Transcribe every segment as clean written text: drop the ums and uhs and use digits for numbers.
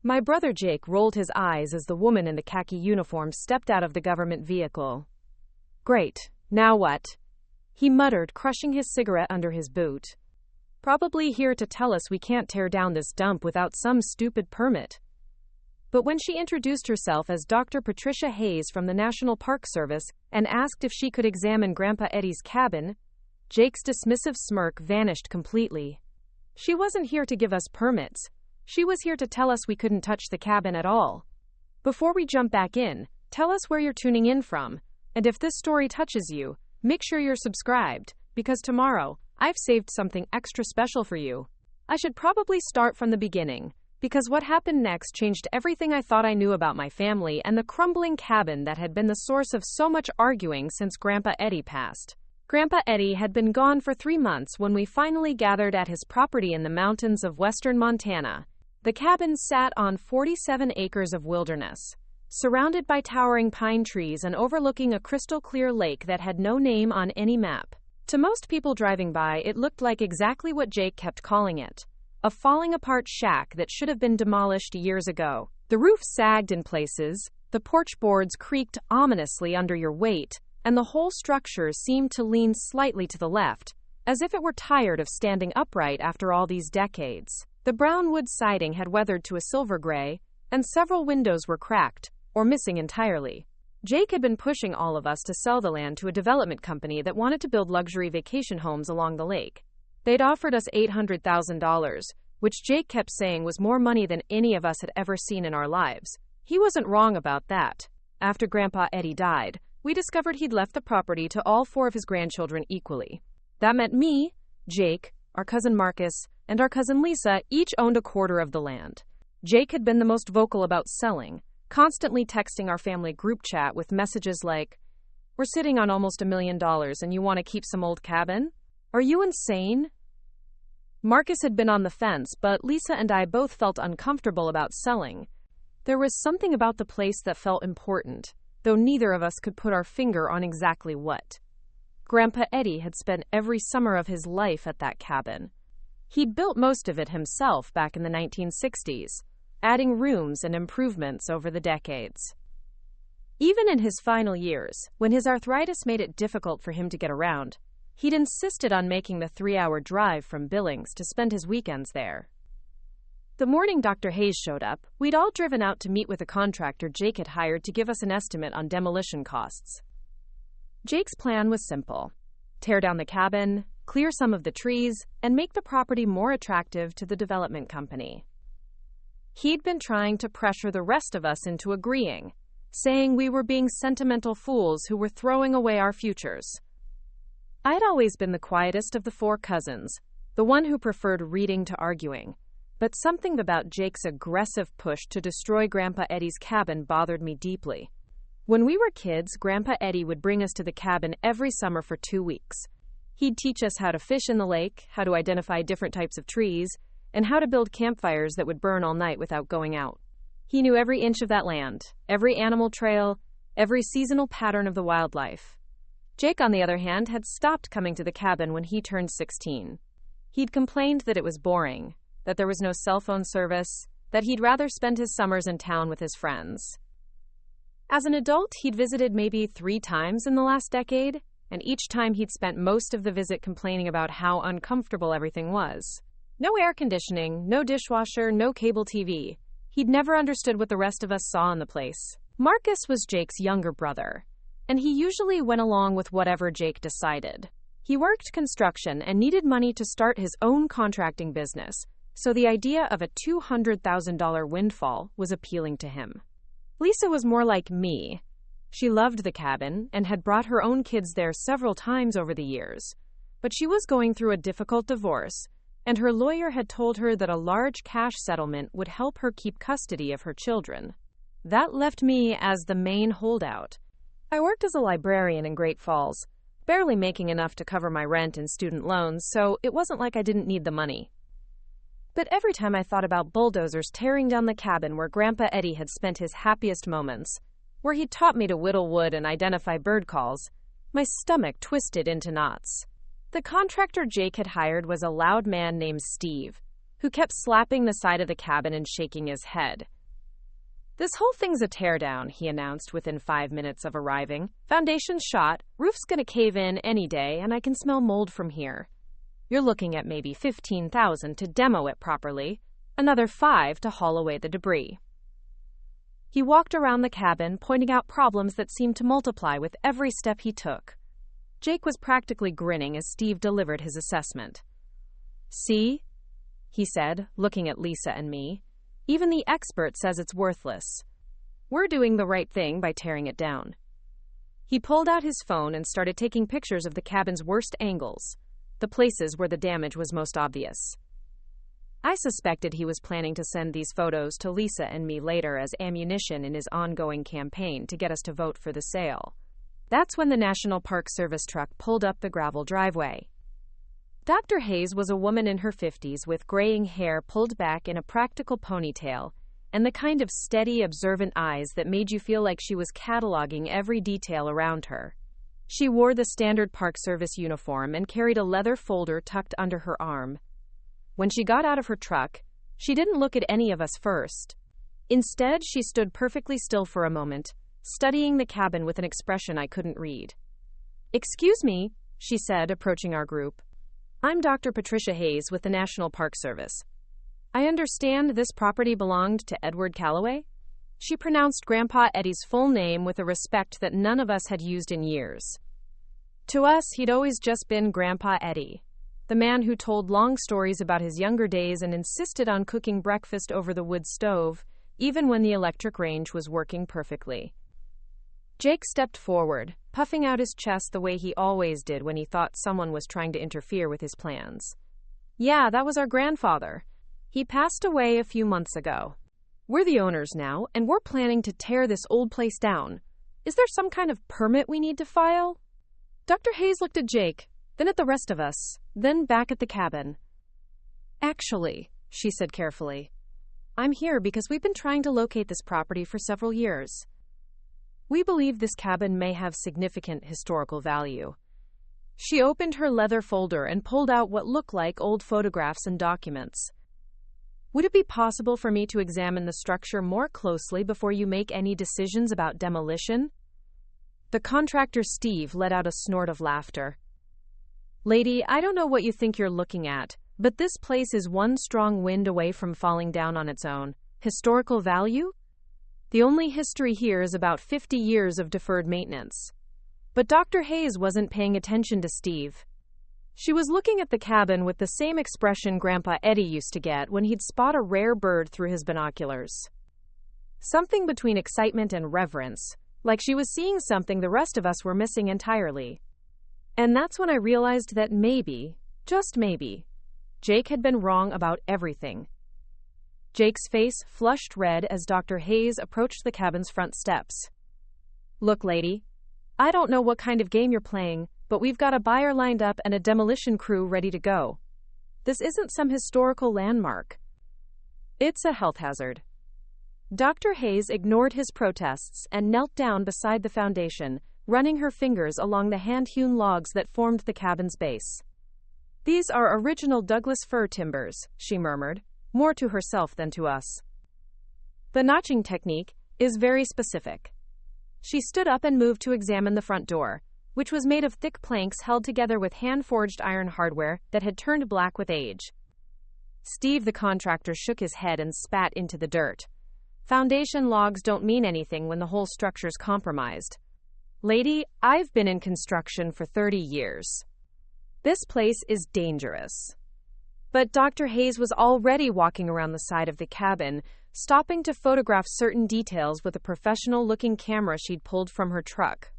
My brother Jake rolled his eyes as the woman in the khaki uniform stepped out of the government vehicle. "Great, now what?" he muttered, crushing his cigarette under his boot. "Probably here to tell us we can't tear down this dump without some stupid permit." But when she introduced herself as Dr. Patricia Hayes from the National Park Service and asked if she could examine Grandpa Eddie's cabin, Jake's dismissive smirk vanished completely. She wasn't here to give us permits. She was here to tell us we couldn't touch the cabin at all. Before we jump back in, tell us where you're tuning in from, and if this story touches you, make sure you're subscribed, because tomorrow, I've saved something extra special for you. I should probably start from the beginning, because what happened next changed everything I thought I knew about my family and the crumbling cabin that had been the source of so much arguing since Grandpa Eddie passed. Grandpa Eddie had been gone for 3 months when we finally gathered at his property in the mountains of western Montana. The cabin sat on 47 acres of wilderness, surrounded by towering pine trees and overlooking a crystal-clear lake that had no name on any map. To most people driving by, it looked like exactly what Jake kept calling it: a falling-apart shack that should have been demolished years ago. The roof sagged in places, the porch boards creaked ominously under your weight, and the whole structure seemed to lean slightly to the left, as if it were tired of standing upright after all these decades. The brown wood siding had weathered to a silver gray, and several windows were cracked, or missing entirely. Jake had been pushing all of us to sell the land to a development company that wanted to build luxury vacation homes along the lake. They'd offered us $800,000, which Jake kept saying was more money than any of us had ever seen in our lives. He wasn't wrong about that. After Grandpa Eddie died, we discovered he'd left the property to all 4 of his grandchildren equally. That meant me, Jake, our cousin Marcus, and our cousin Lisa each owned a quarter of the land. Jake had been the most vocal about selling, constantly texting our family group chat with messages like, "We're sitting on almost $1 million and you want to keep some old cabin? Are you insane?" Marcus had been on the fence, but Lisa and I both felt uncomfortable about selling. There was something about the place that felt important, though neither of us could put our finger on exactly what. Grandpa Eddie had spent every summer of his life at that cabin. He'd built most of it himself back in the 1960s, adding rooms and improvements over the decades. Even in his final years, when his arthritis made it difficult for him to get around, he'd insisted on making the 3-hour drive from Billings to spend his weekends there. The morning Dr. Hayes showed up, we'd all driven out to meet with a contractor Jake had hired to give us an estimate on demolition costs. Jake's plan was simple: tear down the cabin, clear some of the trees, and make the property more attractive to the development company. He'd been trying to pressure the rest of us into agreeing, saying we were being sentimental fools who were throwing away our futures. I'd always been the quietest of the 4 cousins, the one who preferred reading to arguing, but something about Jake's aggressive push to destroy Grandpa Eddie's cabin bothered me deeply. When we were kids, Grandpa Eddie would bring us to the cabin every summer for 2 weeks. He'd teach us how to fish in the lake, how to identify different types of trees, and how to build campfires that would burn all night without going out. He knew every inch of that land, every animal trail, every seasonal pattern of the wildlife. Jake, on the other hand, had stopped coming to the cabin when he turned 16. He'd complained that it was boring, that there was no cell phone service, that he'd rather spend his summers in town with his friends. As an adult, he'd visited maybe 3 times in the last decade, and each time he'd spent most of the visit complaining about how uncomfortable everything was. No air conditioning, no dishwasher, no cable TV. He'd never understood what the rest of us saw in the place. Marcus was Jake's younger brother, and he usually went along with whatever Jake decided. He worked construction and needed money to start his own contracting business, so the idea of a $200,000 windfall was appealing to him. Lisa was more like me. She loved the cabin and had brought her own kids there several times over the years, but she was going through a difficult divorce, and her lawyer had told her that a large cash settlement would help her keep custody of her children. That left me as the main holdout. I worked as a librarian in Great Falls, barely making enough to cover my rent and student loans, so it wasn't like I didn't need the money. But every time I thought about bulldozers tearing down the cabin where Grandpa Eddie had spent his happiest moments, where he'd taught me to whittle wood and identify bird calls, my stomach twisted into knots. The contractor Jake had hired was a loud man named Steve. who kept slapping the side of the cabin and shaking his head. "This whole thing's a teardown," he announced within 5 minutes of arriving. "Foundation's shot, roof's gonna cave in any day, and I can smell mold from here. You're looking at maybe $15,000 to demo it properly, another $5,000 to haul away the debris." He walked around the cabin, pointing out problems that seemed to multiply with every step he took. Jake was practically grinning as Steve delivered his assessment. "See?" he said, looking at Lisa and me. "Even the expert says it's worthless. We're doing the right thing by tearing it down." He pulled out his phone and started taking pictures of the cabin's worst angles, the places where the damage was most obvious. I suspected he was planning to send these photos to Lisa and me later as ammunition in his ongoing campaign to get us to vote for the sale. That's when the National Park Service truck pulled up the gravel driveway. Dr. Hayes was a woman in her 50s with graying hair pulled back in a practical ponytail and the kind of steady, observant eyes that made you feel like she was cataloging every detail around her. She wore the standard Park Service uniform and carried a leather folder tucked under her arm. When she got out of her truck, she didn't look at any of us first. Instead, she stood perfectly still for a moment, studying the cabin with an expression I couldn't read. "Excuse me," she said, approaching our group. "I'm Dr. Patricia Hayes with the National Park Service. I understand this property belonged to Edward Calloway?" She pronounced Grandpa Eddie's full name with a respect that none of us had used in years. To us, he'd always just been Grandpa Eddie, the man who told long stories about his younger days and insisted on cooking breakfast over the wood stove, even when the electric range was working perfectly. Jake stepped forward, puffing out his chest the way he always did when he thought someone was trying to interfere with his plans. "Yeah, that was our grandfather. He passed away a few months ago. We're the owners now, and we're planning to tear this old place down. Is there some kind of permit we need to file?" Dr. Hayes looked at Jake, then at the rest of us, then back at the cabin. "Actually," she said carefully, "I'm here because we've been trying to locate this property for several years. We believe this cabin may have significant historical value." She opened her leather folder and pulled out what looked like old photographs and documents. "Would it be possible for me to examine the structure more closely before you make any decisions about demolition?" The contractor Steve let out a snort of laughter. "Lady, I don't know what you think you're looking at, but this place is one strong wind away from falling down on its own. Historical value? The only history here is about 50 years of deferred maintenance." But Dr. Hayes wasn't paying attention to Steve. She was looking at the cabin with the same expression Grandpa Eddie used to get when he'd spot a rare bird through his binoculars. Something between excitement and reverence, like she was seeing something the rest of us were missing entirely. And that's when I realized that maybe, just maybe, Jake had been wrong about everything. Jake's face flushed red as Dr. Hayes approached the cabin's front steps. "Look, lady, I don't know what kind of game you're playing, but we've got a buyer lined up and a demolition crew ready to go. This isn't some historical landmark. It's a health hazard." Dr. Hayes ignored his protests and knelt down beside the foundation, running her fingers along the hand-hewn logs that formed the cabin's base. "These are original Douglas fir timbers," she murmured, more to herself than to us. "The notching technique is very specific." She stood up and moved to examine the front door, which was made of thick planks held together with hand-forged iron hardware that had turned black with age. Steve, the contractor, shook his head and spat into the dirt. "Foundation logs don't mean anything when the whole structure's compromised. Lady, I've been in construction for 30 years. This place is dangerous." But Dr. Hayes was already walking around the side of the cabin, stopping to photograph certain details with a professional-looking camera she'd pulled from her truck.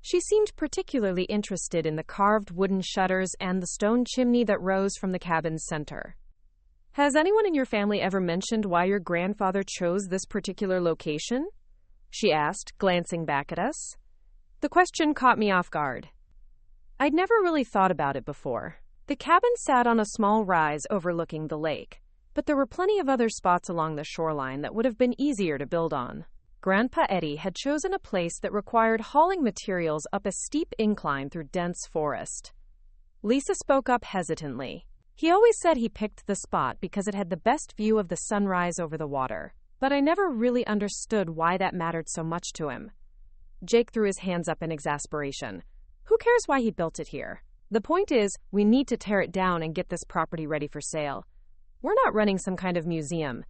She seemed particularly interested in the carved wooden shutters and the stone chimney that rose from the cabin's center. "Has anyone in your family ever mentioned why your grandfather chose this particular location?" she asked, glancing back at us. The question caught me off guard. I'd never really thought about it before. The cabin sat on a small rise overlooking the lake, but there were plenty of other spots along the shoreline that would have been easier to build on. Grandpa Eddie had chosen a place that required hauling materials up a steep incline through dense forest. Lisa spoke up hesitantly. He always said he picked the spot because it had the best view of the sunrise over the water, but I never really understood why that mattered so much to him. Jake threw his hands up in exasperation. Who cares why he built it here? The point is, we need to tear it down and get this property ready for sale. We're not running some kind of museum.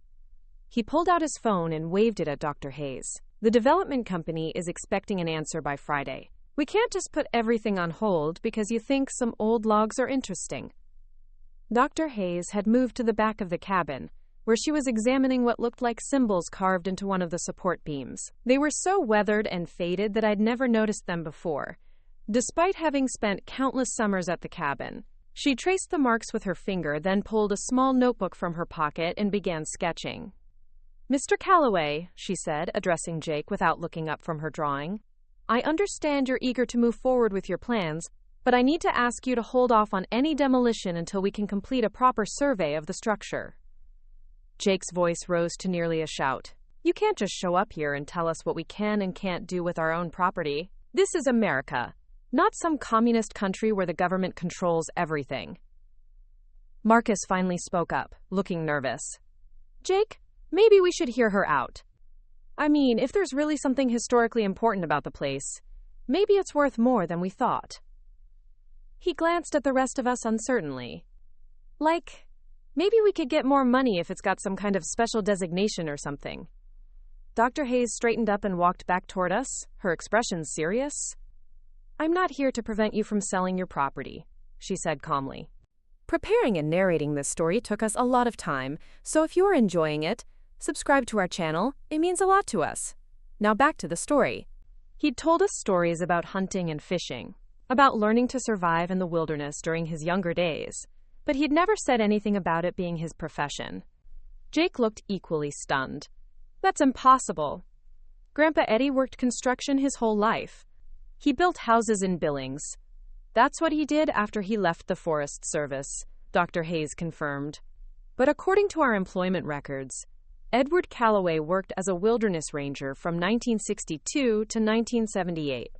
He pulled out his phone and waved it at Dr. Hayes. The development company is expecting an answer by Friday. We can't just put everything on hold because you think some old logs are interesting. Dr. Hayes had moved to the back of the cabin, where she was examining what looked like symbols carved into one of the support beams. They were so weathered and faded that I'd never noticed them before. Despite having spent countless summers at the cabin, she traced the marks with her finger, then pulled a small notebook from her pocket and began sketching. "Mr. Calloway," she said, addressing Jake without looking up from her drawing, "I understand you're eager to move forward with your plans, but I need to ask you to hold off on any demolition until we can complete a proper survey of the structure." Jake's voice rose to nearly a shout. "You can't just show up here and tell us what we can and can't do with our own property. This is America, not some communist country where the government controls everything." Marcus finally spoke up, looking nervous. "Jake, maybe we should hear her out. I mean, if there's really something historically important about the place, maybe it's worth more than we thought." He glanced at the rest of us uncertainly. "Like, maybe we could get more money if it's got some kind of special designation or something." Dr. Hayes straightened up and walked back toward us, her expression serious. "I'm not here to prevent you from selling your property," she said calmly. Preparing and narrating this story took us a lot of time, so if you are enjoying it, subscribe to our channel. It means a lot to us. Now back to the story. He'd told us stories about hunting and fishing, about learning to survive in the wilderness during his younger days, but he'd never said anything about it being his profession. Jake looked equally stunned. "That's impossible. Grandpa Eddie worked construction his whole life. He built houses in Billings. That's what he did after he left the Forest Service," Dr. Hayes confirmed. "But according to our employment records, Edward Calloway worked as a wilderness ranger from 1962 to 1978.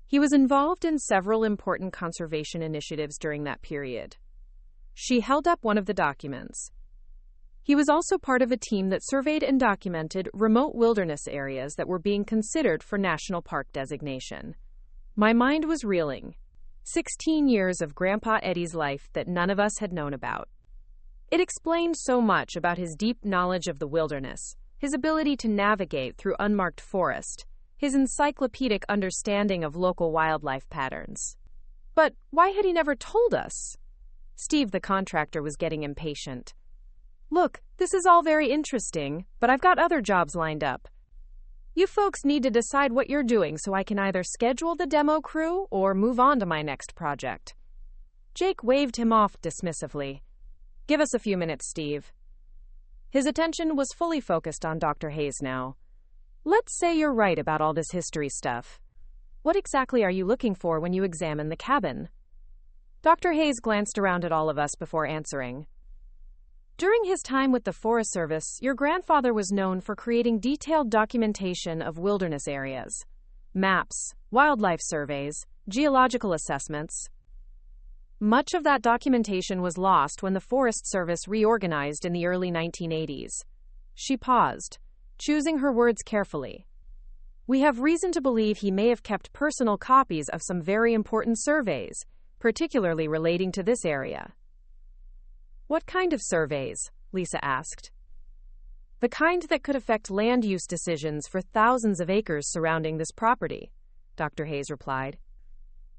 He was involved in several important conservation initiatives during that period." She held up one of the documents. "He was also part of a team that surveyed and documented remote wilderness areas that were being considered for national park designation." My mind was reeling. 16 years of Grandpa Eddie's life that none of us had known about. It explained so much about his deep knowledge of the wilderness, his ability to navigate through unmarked forest, his encyclopedic understanding of local wildlife patterns. But why had he never told us? Steve, the contractor, was getting impatient. "Look, this is all very interesting, but I've got other jobs lined up. You folks need to decide what you're doing so I can either schedule the demo crew or move on to my next project." Jake waved him off dismissively. "Give us a few minutes, Steve." His attention was fully focused on Dr. Hayes now. "Let's say you're right about all this history stuff. What exactly are you looking for when you examine the cabin?" Dr. Hayes glanced around at all of us before answering. "During his time with the Forest Service, your grandfather was known for creating detailed documentation of wilderness areas. Maps, wildlife surveys, geological assessments. Much of that documentation was lost when the Forest Service reorganized in the early 1980s. She paused, choosing her words carefully. "We have reason to believe he may have kept personal copies of some very important surveys, particularly relating to this area." "What kind of surveys?" Lisa asked. "The kind that could affect land use decisions for thousands of acres surrounding this property," Dr. Hayes replied.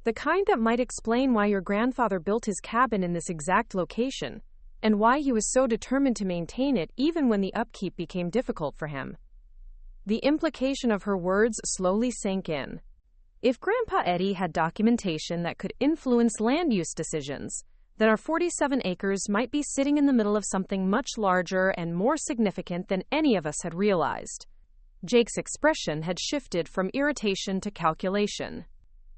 "The kind that might explain why your grandfather built his cabin in this exact location, and why he was so determined to maintain it even when the upkeep became difficult for him." The implication of her words slowly sank in. If Grandpa Eddie had documentation that could influence land use decisions, then our 47 acres might be sitting in the middle of something much larger and more significant than any of us had realized. Jake's expression had shifted from irritation to calculation.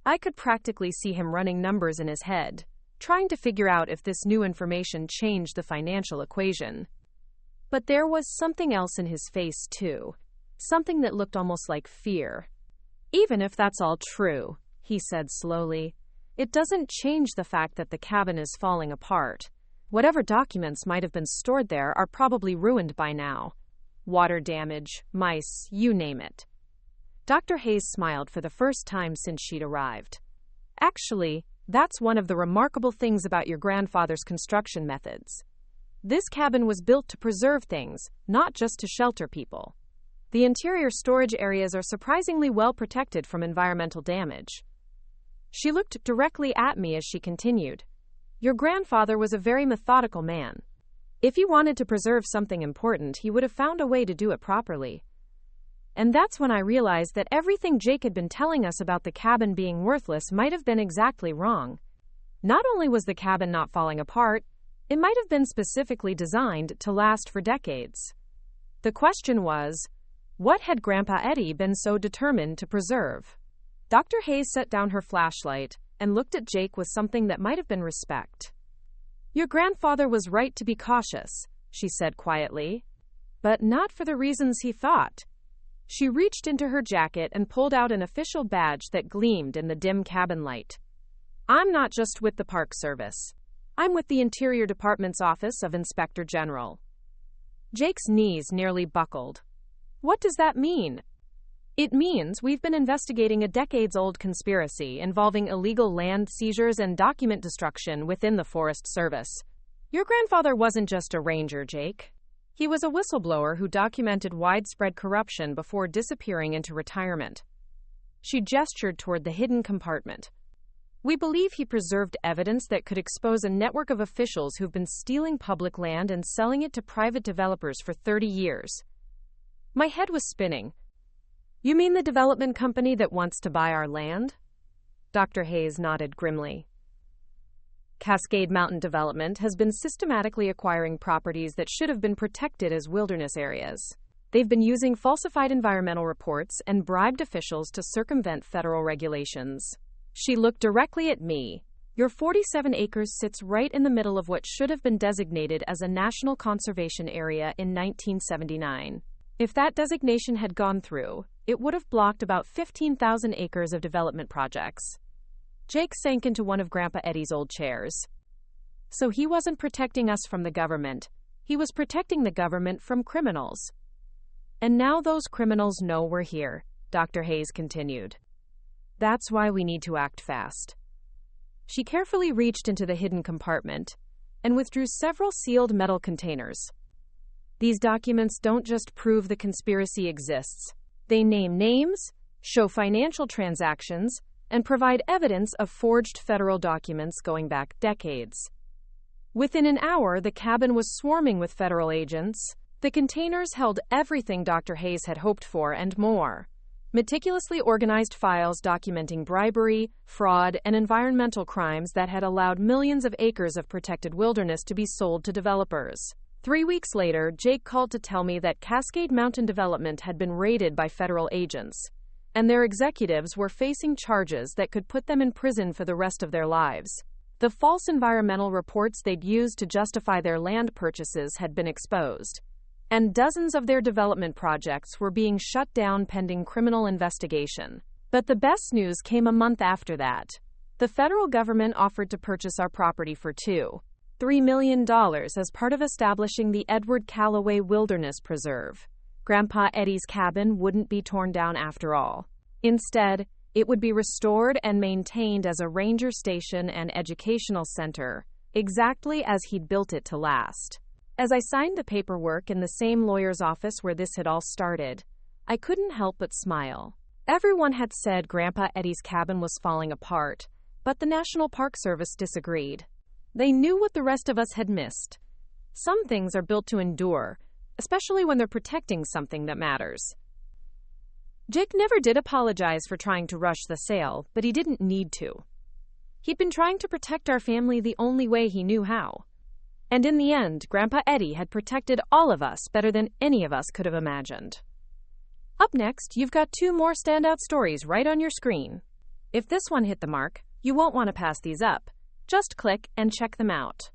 I could practically see him running numbers in his head, trying to figure out if this new information changed the financial equation. But there was something else in his face, too. Something that looked almost like fear. "Even if that's all true," he said slowly, "it doesn't change the fact that the cabin is falling apart. Whatever documents might have been stored there are probably ruined by now. Water damage, mice, you name it. Dr. Hayes smiled for the first time since she'd arrived. Actually, that's one of the remarkable things about your grandfather's construction methods. This cabin was built to preserve things, not just to shelter people. The interior storage areas are surprisingly well protected from environmental damage. She looked directly at me as she continued. Your grandfather was a very methodical man. If he wanted to preserve something important, he would have found a way to do it properly. And that's when I realized that everything Jake had been telling us about the cabin being worthless might have been exactly wrong. Not only was the cabin not falling apart, it might have been specifically designed to last for decades. The question was, what had Grandpa Eddie been so determined to preserve? Dr. Hayes set down her flashlight and looked at Jake with something that might have been respect. Your grandfather was right to be cautious, she said quietly, but not for the reasons he thought. She reached into her jacket and pulled out an official badge that gleamed in the dim cabin light. I'm not just with the Park Service. I'm with the Interior Department's Office of Inspector General. Jake's knees nearly buckled. What does that mean? It means we've been investigating a decades-old conspiracy involving illegal land seizures and document destruction within the Forest Service. Your grandfather wasn't just a ranger, Jake. He was a whistleblower who documented widespread corruption before disappearing into retirement. She gestured toward the hidden compartment. We believe he preserved evidence that could expose a network of officials who've been stealing public land and selling it to private developers for 30 years. My head was spinning. You mean the development company that wants to buy our land? Dr. Hayes nodded grimly. Cascade Mountain Development has been systematically acquiring properties that should have been protected as wilderness areas. They've been using falsified environmental reports and bribed officials to circumvent federal regulations. She looked directly at me. Your 47 acres sits right in the middle of what should have been designated as a national conservation area in 1979. If that designation had gone through, it would have blocked about 15,000 acres of development projects. Jake sank into one of Grandpa Eddie's old chairs. So he wasn't protecting us from the government. He was protecting the government from criminals. And now those criminals know we're here, Dr. Hayes continued. That's why we need to act fast. She carefully reached into the hidden compartment and withdrew several sealed metal containers. These documents don't just prove the conspiracy exists. They name names, show financial transactions, and provide evidence of forged federal documents going back decades. Within an hour, the cabin was swarming with federal agents. The containers held everything Dr. Hayes had hoped for and more. Meticulously organized files documenting bribery, fraud, and environmental crimes that had allowed millions of acres of protected wilderness to be sold to developers. 3 weeks later, Jake called to tell me that Cascade Mountain Development had been raided by federal agents, and their executives were facing charges that could put them in prison for the rest of their lives. The false environmental reports they'd used to justify their land purchases had been exposed, and dozens of their development projects were being shut down pending criminal investigation. But the best news came a month after that. The federal government offered to purchase our property for $3 million as part of establishing the Edward Callaway Wilderness Preserve. Grandpa Eddie's cabin wouldn't be torn down after all. Instead, it would be restored and maintained as a ranger station and educational center, exactly as he'd built it to last. As I signed the paperwork in the same lawyer's office where this had all started, I couldn't help but smile. Everyone had said Grandpa Eddie's cabin was falling apart, but the National Park Service disagreed. They knew what the rest of us had missed. Some things are built to endure, especially when they're protecting something that matters. Jake never did apologize for trying to rush the sale, but he didn't need to. He'd been trying to protect our family the only way he knew how. And in the end, Grandpa Eddie had protected all of us better than any of us could have imagined. Up next, you've got 2 more standout stories right on your screen. If this one hit the mark, you won't want to pass these up. Just click and check them out.